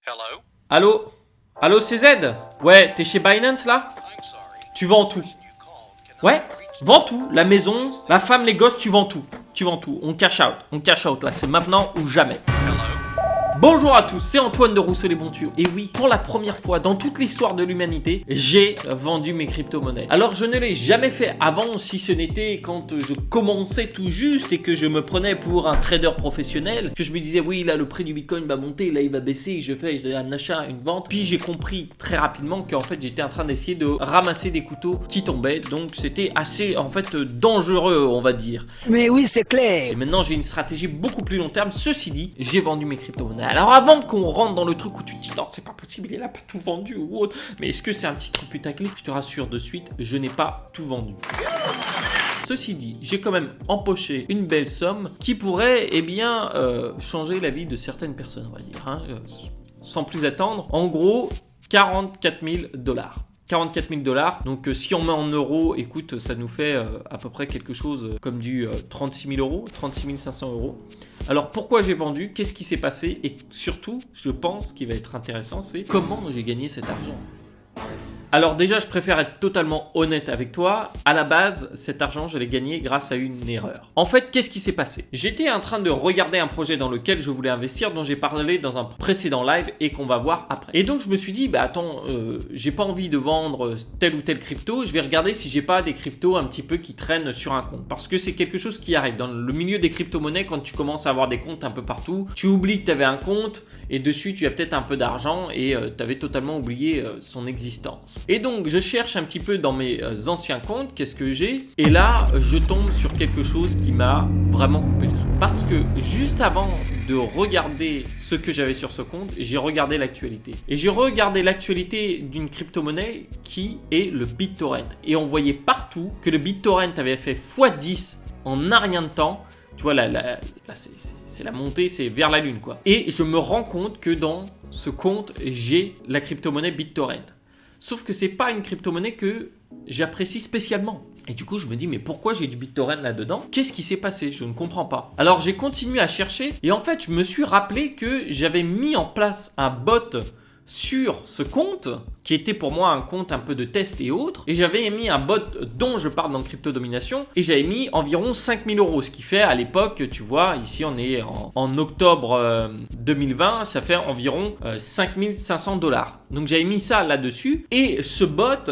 Hello? Allô? Allô CZ? Ouais, t'es chez Binance là? I'm sorry. Tu vends tout. You called cannot Ouais? be reached. Vends tout. La maison, la femme, les gosses, tu vends tout. Tu vends tout. On cash out. On cash out là. C'est maintenant ou jamais. Hello? Bonjour à tous, c'est Antoine de Rousseau les bons tuyaux. Et oui, pour la première fois dans toute l'histoire de l'humanité, j'ai vendu mes crypto-monnaies. Alors je ne l'ai jamais fait avant, si ce n'était quand je commençais tout juste et que je me prenais pour un trader professionnel, que je me disais oui là le prix du bitcoin va monter, là il va baisser, je fais un achat, une vente. Puis j'ai compris très rapidement qu'en fait j'étais en train d'essayer de ramasser des couteaux qui tombaient, donc c'était assez en fait dangereux on va dire. Mais oui, c'est clair. Et maintenant, j'ai une stratégie beaucoup plus long terme. Ceci dit, j'ai vendu mes crypto-monnaies. Alors, avant qu'on rentre dans le truc où tu te dis non, c'est pas possible, il a pas tout vendu ou autre, mais est-ce que c'est un titre putaclic? Je te rassure de suite, je n'ai pas tout vendu. Ceci dit, j'ai quand même empoché une belle somme qui pourrait, changer la vie de certaines personnes, on va dire. Sans plus attendre, en gros, 44 000 dollars. 44 000 dollars. Donc, si on met en euros, écoute, ça nous fait à peu près quelque chose comme du 36 000 euros, 36 500 euros. Alors, pourquoi j'ai vendu? Qu'est-ce qui s'est passé? Et surtout, je pense qu'il va être intéressant, c'est comment j'ai gagné cet argent. Alors déjà, je préfère être totalement honnête avec toi. À la base, cet argent, je l'ai gagné grâce à une erreur. En fait, qu'est-ce qui s'est passé? J'étais en train de regarder un projet dans lequel je voulais investir, dont j'ai parlé dans un précédent live et qu'on va voir après. Et donc, je me suis dit, j'ai pas envie de vendre telle ou telle crypto. Je vais regarder si j'ai pas des cryptos un petit peu qui traînent sur un compte. Parce que c'est quelque chose qui arrive. Dans le milieu des crypto-monnaies, quand tu commences à avoir des comptes un peu partout, tu oublies que tu avais un compte et dessus, tu as peut-être un peu d'argent et tu avais totalement oublié son existence. Et donc, je cherche un petit peu dans mes anciens comptes, qu'est-ce que j'ai? Et là, je tombe sur quelque chose qui m'a vraiment coupé le souffle. Parce que juste avant de regarder ce que j'avais sur ce compte, j'ai regardé l'actualité. Et j'ai regardé l'actualité d'une crypto-monnaie qui est le BitTorrent. Et on voyait partout que le BitTorrent avait fait x10 en un rien de temps. Tu vois, là c'est la montée, c'est vers la lune, quoi. Et je me rends compte que dans ce compte, j'ai la crypto-monnaie BitTorrent. Sauf que c'est pas une crypto-monnaie que j'apprécie spécialement. Et du coup, je me dis, mais pourquoi j'ai du BitTorrent là-dedans? Qu'est-ce qui s'est passé? Je ne comprends pas. Alors, j'ai continué à chercher et en fait, je me suis rappelé que j'avais mis en place un bot sur ce compte, qui était pour moi un compte un peu de test et autres, et j'avais mis un bot dont je parle dans Crypto Domination, et j'avais mis environ 5 000 euros, ce qui fait à l'époque, tu vois, ici on est en octobre 2020, ça fait environ 5 500 dollars. Donc j'avais mis ça là-dessus, et ce bot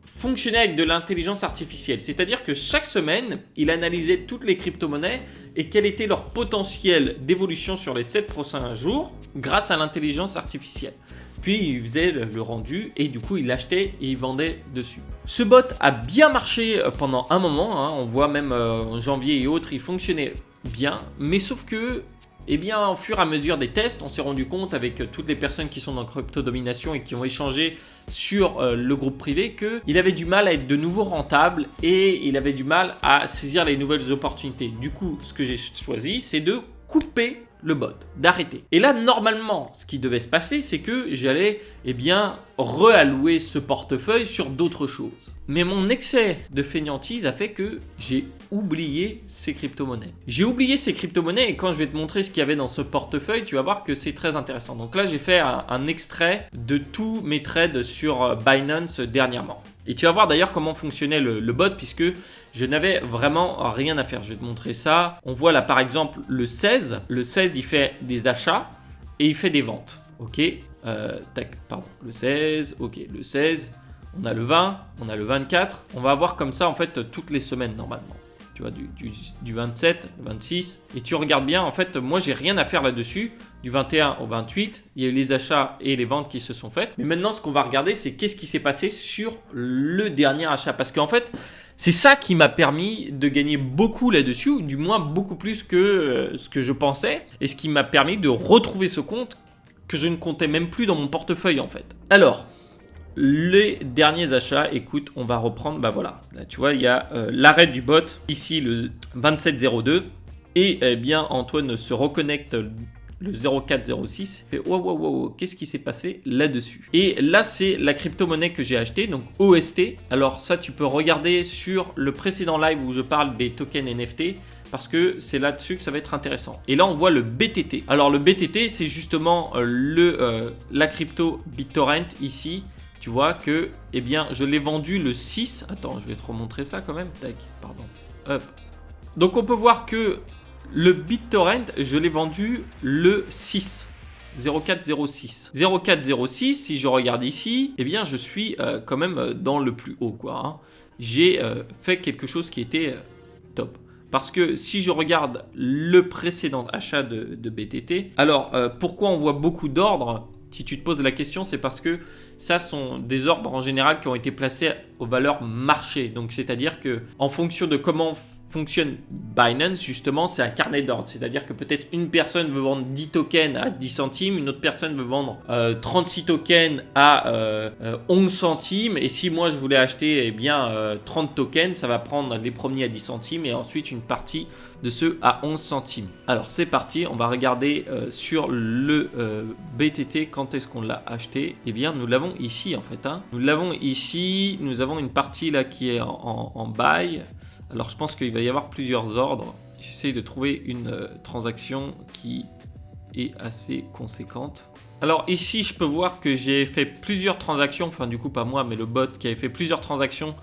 fonctionnait avec de l'intelligence artificielle, c'est-à-dire que chaque semaine, il analysait toutes les crypto-monnaies et quel était leur potentiel d'évolution sur les 7 prochains jours grâce à l'intelligence artificielle. Puis il faisait le rendu et du coup il l'achetait et il vendait dessus. Ce bot a bien marché pendant un moment, on voit même en janvier et autres, il fonctionnait bien, mais sauf que au fur et à mesure des tests, on s'est rendu compte avec toutes les personnes qui sont dans Crypto Domination et qui ont échangé sur le groupe privé qu'il avait du mal à être de nouveau rentable et il avait du mal à saisir les nouvelles opportunités. Du coup, ce que j'ai choisi, c'est de couper le bot, d'arrêter. Et là, normalement, ce qui devait se passer, c'est que j'allais, reallouer ce portefeuille sur d'autres choses. Mais mon excès de fainéantise a fait que j'ai oublié ces crypto-monnaies. J'ai oublié ces crypto-monnaies et quand je vais te montrer ce qu'il y avait dans ce portefeuille, tu vas voir que c'est très intéressant. Donc là, j'ai fait un extrait de tous mes trades sur Binance dernièrement. Et tu vas voir d'ailleurs comment fonctionnait le bot puisque je n'avais vraiment rien à faire. Je vais te montrer ça. On voit là par exemple le 16. Le 16 il fait des achats et il fait des ventes. Ok. Le 16. Ok. Le 16. On a le 20. On a le 24. On va avoir comme ça en fait toutes les semaines normalement. Tu vois, du 27, le 26. Et tu regardes bien, en fait, moi, j'ai rien à faire là-dessus. Du 21 au 28, il y a eu les achats et les ventes qui se sont faites. Mais maintenant, ce qu'on va regarder, c'est qu'est-ce qui s'est passé sur le dernier achat. Parce qu'en fait, c'est ça qui m'a permis de gagner beaucoup là-dessus, ou du moins beaucoup plus que ce que je pensais. Et ce qui m'a permis de retrouver ce compte que je ne comptais même plus dans mon portefeuille, en fait. Alors, les derniers achats, écoute, on va reprendre, voilà, là tu vois, il y a l'arrêt du bot, ici le 2702, et Antoine se reconnecte le 0406, fait wow, qu'est-ce qui s'est passé là-dessus? Et là, c'est la crypto-monnaie que j'ai achetée, donc OST. Alors ça, tu peux regarder sur le précédent live où je parle des tokens NFT, parce que c'est là-dessus que ça va être intéressant. Et là, on voit le BTT. Alors, le BTT, c'est justement la crypto BitTorrent ici. Tu vois que, eh bien, je l'ai vendu le 6. Attends, je vais te remontrer ça quand même. Tac, pardon. Hop. Donc, on peut voir que le BitTorrent, je l'ai vendu le 6. 0406. 0406, si je regarde ici, eh bien, je suis quand même dans le plus haut, quoi. Hein. J'ai fait quelque chose qui était top. Parce que si je regarde le précédent achat de BTT, alors pourquoi on voit beaucoup d'ordres? Si tu te poses la question, c'est parce que ça sont des ordres en général qui ont été placés aux valeurs marché. Donc, c'est-à-dire que en fonction de comment fonctionne Binance, justement, c'est un carnet d'ordre. C'est-à-dire que peut-être une personne veut vendre 10 tokens à 10 centimes, une autre personne veut vendre 36 tokens à 11 centimes. Et si moi, je voulais acheter 30 tokens, ça va prendre les premiers à 10 centimes et ensuite une partie de ceux à 11 centimes. Alors, c'est parti. On va regarder sur le BTT quand est-ce qu'on l'a acheté. Eh bien, nous l'avons ici, en fait. Hein. Nous l'avons ici. Nous avons une partie là qui est en buy. Alors, je pense qu'il va y avoir plusieurs ordres. J'essaye de trouver une transaction qui est assez conséquente. Alors ici, je peux voir que j'ai fait plusieurs transactions. Enfin, du coup, pas moi, mais le bot qui avait fait plusieurs transactions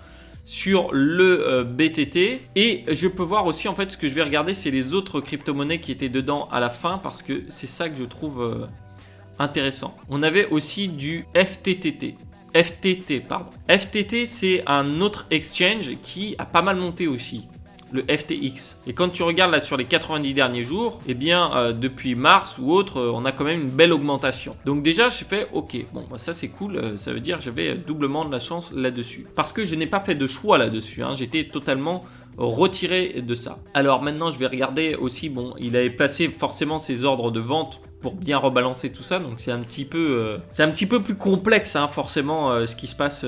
sur le BTT. Et je peux voir aussi, en fait, ce que je vais regarder, c'est les autres crypto-monnaies qui étaient dedans à la fin. Parce que c'est ça que je trouve intéressant. On avait aussi du FTT, pardon. FTT, c'est un autre exchange qui a pas mal monté aussi, le FTX. Et quand tu regardes là sur les 90 derniers jours, eh bien depuis mars ou autre, on a quand même une belle augmentation. Donc déjà, j'ai fait OK. Bon, bah, ça c'est cool. Ça veut dire que j'avais doublement de la chance là-dessus. Parce que je n'ai pas fait de choix là-dessus. Hein. J'étais totalement retiré de ça. Alors maintenant, je vais regarder aussi. Bon, il avait placé forcément ses ordres de vente pour bien rebalancer tout ça, donc c'est un petit peu plus complexe, hein, forcément, ce qui se passe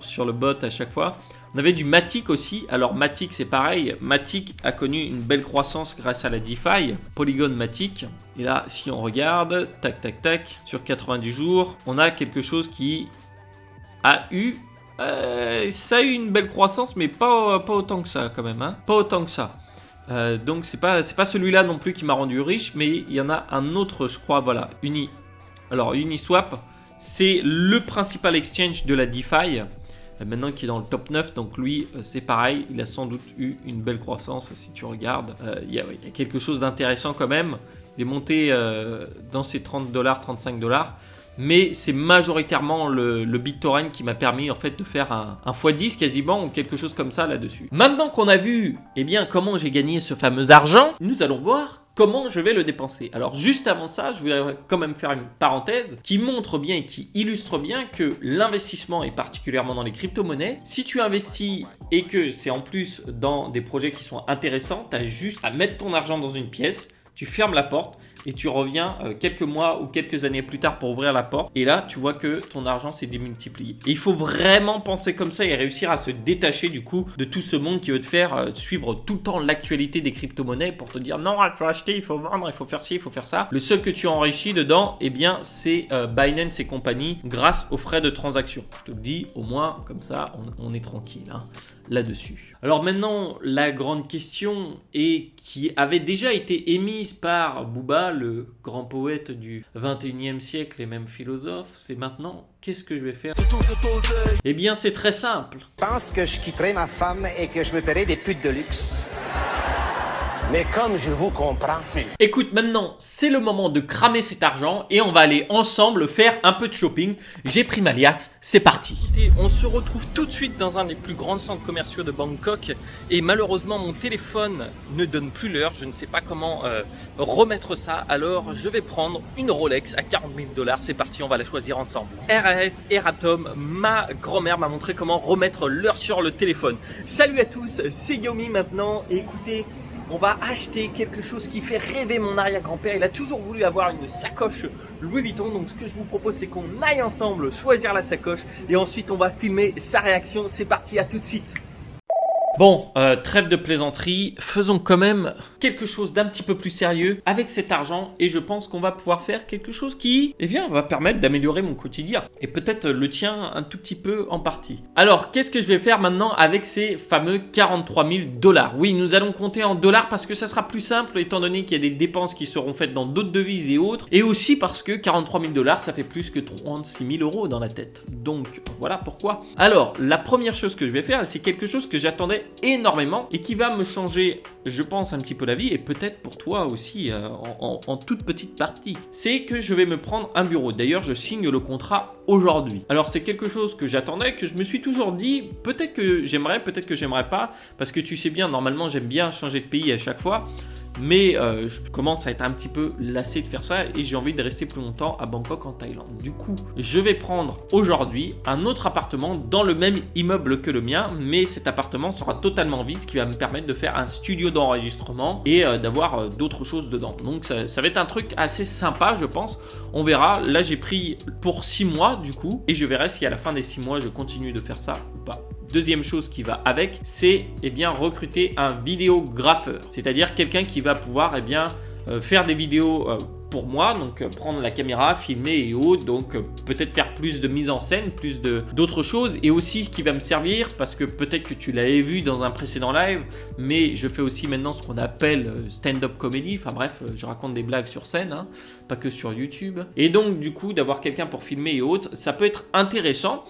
sur le bot à chaque fois. On avait du Matic aussi. Alors Matic, c'est pareil. Matic a connu une belle croissance grâce à la DeFi, Polygon Matic. Et là, si on regarde, tac, tac, tac, sur 90 jours, on a quelque chose qui a eu... ça a eu une belle croissance, mais pas autant que ça quand même, hein. Pas autant que ça. Donc c'est pas celui-là non plus qui m'a rendu riche, mais il y en a un autre, je crois, voilà, Alors Uniswap, c'est le principal exchange de la DeFi, maintenant qui est dans le top 9, donc lui, c'est pareil, il a sans doute eu une belle croissance, si tu regardes, il y a quelque chose d'intéressant quand même, il est monté dans ces $30, $35, mais c'est majoritairement le BitTorrent qui m'a permis en fait de faire un x10 quasiment ou quelque chose comme ça là-dessus. Maintenant qu'on a vu comment j'ai gagné ce fameux argent, nous allons voir comment je vais le dépenser. Alors juste avant ça, je voudrais quand même faire une parenthèse qui montre bien et qui illustre bien que l'investissement, et particulièrement dans les crypto-monnaies, si tu investis et que c'est en plus dans des projets qui sont intéressants, tu as juste à mettre ton argent dans une pièce, tu fermes la porte et tu reviens quelques mois ou quelques années plus tard pour ouvrir la porte. Et là, tu vois que ton argent s'est démultiplié. Et il faut vraiment penser comme ça et réussir à se détacher du coup de tout ce monde qui veut te faire suivre tout le temps l'actualité des crypto-monnaies pour te dire non, il faut acheter, il faut vendre, il faut faire ci, il faut faire ça. Le seul que tu enrichis dedans, eh bien, c'est Binance et compagnie grâce aux frais de transaction. Je te le dis, au moins, comme ça, on est tranquille hein, là-dessus. Alors maintenant, la grande question est qui avait déjà été émise par Booba, le grand poète du 21e siècle et même philosophe, c'est maintenant, qu'est-ce que je vais faire? Eh bien, c'est très simple. Je pense que je quitterai ma femme et que je me paierai des putes de luxe. Mais comme je vous comprends... Écoute, maintenant, c'est le moment de cramer cet argent et on va aller ensemble faire un peu de shopping. J'ai pris ma liasse, c'est parti. On se retrouve tout de suite dans un des plus grands centres commerciaux de Bangkok et malheureusement, mon téléphone ne donne plus l'heure. Je ne sais pas comment remettre ça, alors je vais prendre une Rolex à 40 000 $. C'est parti, on va la choisir ensemble. RAS Eratom, ma grand-mère m'a montré comment remettre l'heure sur le téléphone. Salut à tous, c'est Yomi maintenant et écoutez... On va acheter quelque chose qui fait rêver mon arrière-grand-père. Il a toujours voulu avoir une sacoche Louis Vuitton. Donc ce que je vous propose, c'est qu'on aille ensemble choisir la sacoche. Et ensuite, on va filmer sa réaction. C'est parti, à tout de suite. Bon, trêve de plaisanterie, faisons quand même quelque chose d'un petit peu plus sérieux avec cet argent et je pense qu'on va pouvoir faire quelque chose qui, eh bien, va permettre d'améliorer mon quotidien et peut-être le tien un tout petit peu en partie. Alors, qu'est-ce que je vais faire maintenant avec ces fameux 43 000 $? Oui, nous allons compter en dollars parce que ça sera plus simple étant donné qu'il y a des dépenses qui seront faites dans d'autres devises et autres et aussi parce que 43 000 $, ça fait plus que 36 000 € dans la tête. Donc, voilà pourquoi. Alors, la première chose que je vais faire, c'est quelque chose que j'attendais énormément et qui va me changer, je pense, un petit peu la vie et peut-être pour toi aussi en toute petite partie. C'est que je vais me prendre un bureau. D'ailleurs, je signe le contrat aujourd'hui. Alors, c'est quelque chose que j'attendais, que je me suis toujours dit, peut-être que j'aimerais pas, parce que tu sais bien, normalement, j'aime bien changer de pays à chaque fois. Mais je commence à être un petit peu lassé de faire ça et j'ai envie de rester plus longtemps à Bangkok en Thaïlande. Du coup, je vais prendre aujourd'hui un autre appartement dans le même immeuble que le mien, mais cet appartement sera totalement vide, ce qui va me permettre de faire un studio d'enregistrement et d'avoir d'autres choses dedans. Donc ça va être un truc assez sympa, je pense. On verra. Là, j'ai pris pour 6 mois du coup et je verrai si à la fin des 6 mois, je continue de faire ça ou pas. Deuxième chose qui va avec, c'est recruter un vidéographeur, c'est-à-dire quelqu'un qui va pouvoir faire des vidéos pour moi, donc prendre la caméra, filmer et autres, donc peut-être faire plus de mise en scène, plus d'autres choses, et aussi ce qui va me servir, parce que peut-être que tu l'avais vu dans un précédent live, mais je fais aussi maintenant ce qu'on appelle stand-up comedy, enfin bref, je raconte des blagues sur scène, hein, pas que sur YouTube, et donc du coup d'avoir quelqu'un pour filmer et autres, ça peut être intéressant.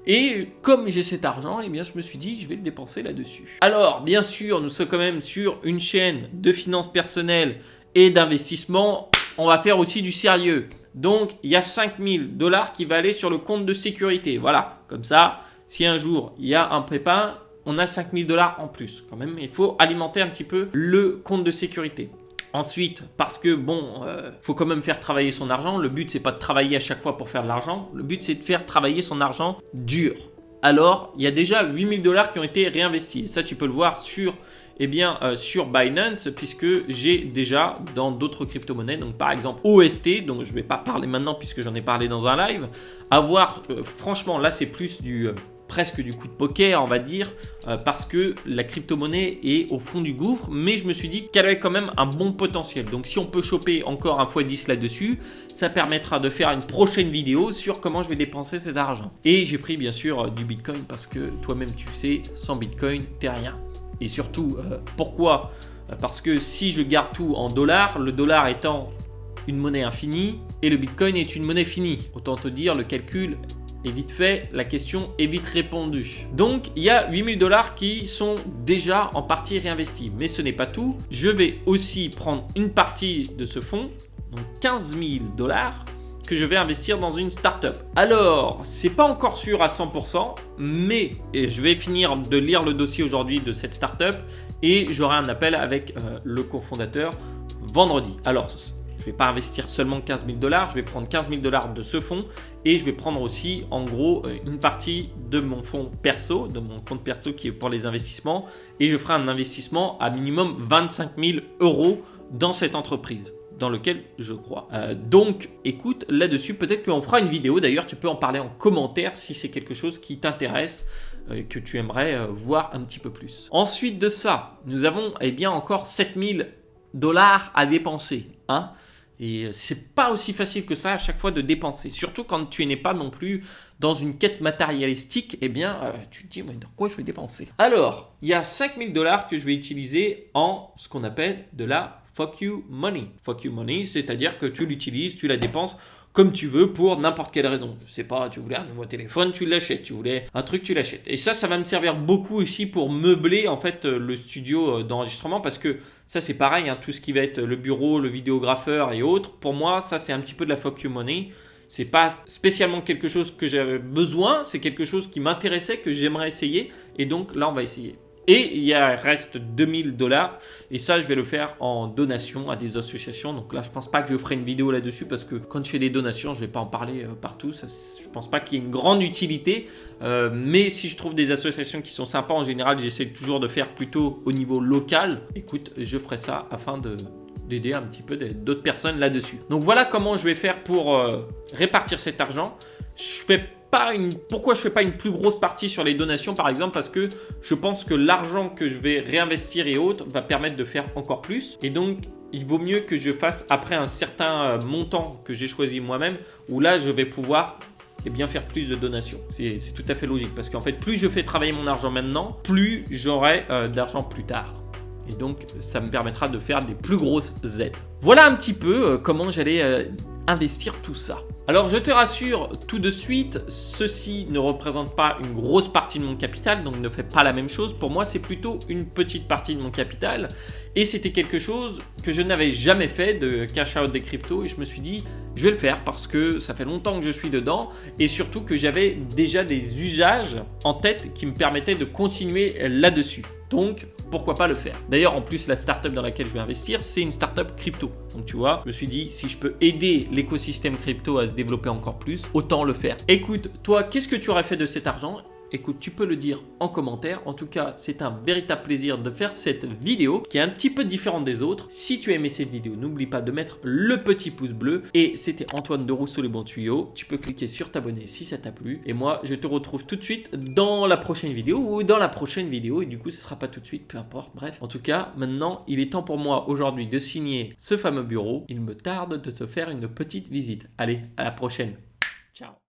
Et comme j'ai cet argent, eh bien, je me suis dit, je vais le dépenser là-dessus. Alors, bien sûr, nous sommes quand même sur une chaîne de finances personnelles et d'investissement. On va faire aussi du sérieux. Donc, il y a 5 000 $ qui va aller sur le compte de sécurité. Voilà, comme ça, si un jour, il y a un pépin, on a 5 000 $ en plus. Quand même, il faut alimenter un petit peu le compte de sécurité. Ensuite, parce que faut quand même faire travailler son argent. Le but, c'est pas de travailler à chaque fois pour faire de l'argent. Le but, c'est de faire travailler son argent dur. Alors, il y a déjà 8 000 $ qui ont été réinvestis. Ça, tu peux le voir sur Binance, puisque j'ai déjà dans d'autres crypto-monnaies, donc par exemple OST, donc je ne vais pas parler maintenant puisque j'en ai parlé dans un live. Franchement, là, c'est plus presque du coup de poker, on va dire, parce que la crypto-monnaie est au fond du gouffre, mais je me suis dit qu'elle avait quand même un bon potentiel. Donc si on peut choper encore un x10 là-dessus, ça permettra de faire une prochaine vidéo sur comment je vais dépenser cet argent. Et j'ai pris bien sûr du Bitcoin parce que toi-même tu sais, sans Bitcoin, t'es rien. Et surtout, pourquoi ? Parce que si je garde tout en dollars, le dollar étant une monnaie infinie et le Bitcoin est une monnaie finie. Autant te dire, le calcul est vite fait, la question est vite répondue. Donc, il y a 8 000 $ qui sont déjà en partie réinvestis. Mais ce n'est pas tout. Je vais aussi prendre une partie de ce fonds, donc 15 000 $, que je vais investir dans une startup. Alors, c'est pas encore sûr à 100%, mais je vais finir de lire le dossier aujourd'hui de cette startup et j'aurai un appel avec le cofondateur vendredi. Alors, je ne vais pas investir seulement 15 000 $, je vais prendre 15 000 $ de ce fonds et je vais prendre aussi en gros une partie de mon fonds perso, de mon compte perso qui est pour les investissements et je ferai un investissement à minimum 25 000 € dans cette entreprise dans lequel je crois. Donc écoute, là-dessus peut-être qu'on fera une vidéo, d'ailleurs tu peux en parler en commentaire si c'est quelque chose qui t'intéresse, que tu aimerais voir un petit peu plus. Ensuite de ça, nous avons encore 7 000 $ à dépenser, hein. Et c'est pas aussi facile que ça à chaque fois de dépenser. Surtout quand tu n'es pas non plus dans une quête matérialistique, tu te dis, mais dans quoi je vais dépenser? Alors, il y a 5 000 $ que je vais utiliser en ce qu'on appelle de la fuck you money. Fuck you money, c'est-à-dire que tu l'utilises, tu la dépenses comme tu veux pour n'importe quelle raison. Je sais pas, tu voulais un nouveau téléphone, tu l'achètes. Tu voulais un truc, tu l'achètes. Et ça va me servir beaucoup aussi pour meubler en fait le studio d'enregistrement parce que ça c'est pareil, hein, tout ce qui va être le bureau, le vidéographeur et autres. Pour moi, ça c'est un petit peu de la fuck you money. C'est pas spécialement quelque chose que j'avais besoin, c'est quelque chose qui m'intéressait, que j'aimerais essayer. Et donc là, on va essayer. Et il reste 2 000 $ et ça je vais le faire en donation à des associations. Donc là je pense pas que je ferai une vidéo là-dessus parce que quand je fais des donations je vais pas en parler partout. Ça, je pense pas qu'il y ait une grande utilité, mais si je trouve des associations qui sont sympas en général, j'essaie toujours de faire plutôt au niveau local. Écoute, je ferai ça afin d'aider un petit peu d'autres personnes là-dessus. Donc voilà comment je vais faire pour répartir cet argent. Je fais pourquoi je fais pas une plus grosse partie sur les donations par exemple, parce que je pense que l'argent que je vais réinvestir et autres va permettre de faire encore plus. Et donc, il vaut mieux que je fasse après un certain montant que j'ai choisi moi-même, où là, je vais pouvoir faire plus de donations. C'est tout à fait logique, parce qu'en fait, plus je fais travailler mon argent maintenant, plus j'aurai d'argent plus tard. Et donc, ça me permettra de faire des plus grosses aides. Voilà un petit peu comment j'allais investir tout ça. Alors, je te rassure tout de suite, ceci ne représente pas une grosse partie de mon capital, donc ne fais pas la même chose. Pour moi, c'est plutôt une petite partie de mon capital. Et c'était quelque chose que je n'avais jamais fait de cash out des cryptos. Et je me suis dit, je vais le faire parce que ça fait longtemps que je suis dedans. Et surtout que j'avais déjà des usages en tête qui me permettaient de continuer là-dessus. Donc, pourquoi pas le faire? D'ailleurs, en plus, la startup dans laquelle je vais investir, c'est une startup crypto. Donc, tu vois, je me suis dit, si je peux aider l'écosystème crypto à se développer encore plus, autant le faire. Écoute, toi, qu'est-ce que tu aurais fait de cet argent? Écoute, tu peux le dire en commentaire. En tout cas, c'est un véritable plaisir de faire cette vidéo qui est un petit peu différente des autres. Si tu as aimé cette vidéo, n'oublie pas de mettre le petit pouce bleu. Et c'était Antoine de Rousseau les bons tuyaux. Tu peux cliquer sur t'abonner si ça t'a plu. Et moi, je te retrouve tout de suite dans la prochaine vidéo ou dans la prochaine vidéo. Et du coup, ce ne sera pas tout de suite, peu importe. Bref, en tout cas, maintenant, il est temps pour moi aujourd'hui de signer ce fameux bureau. Il me tarde de te faire une petite visite. Allez, à la prochaine. Ciao.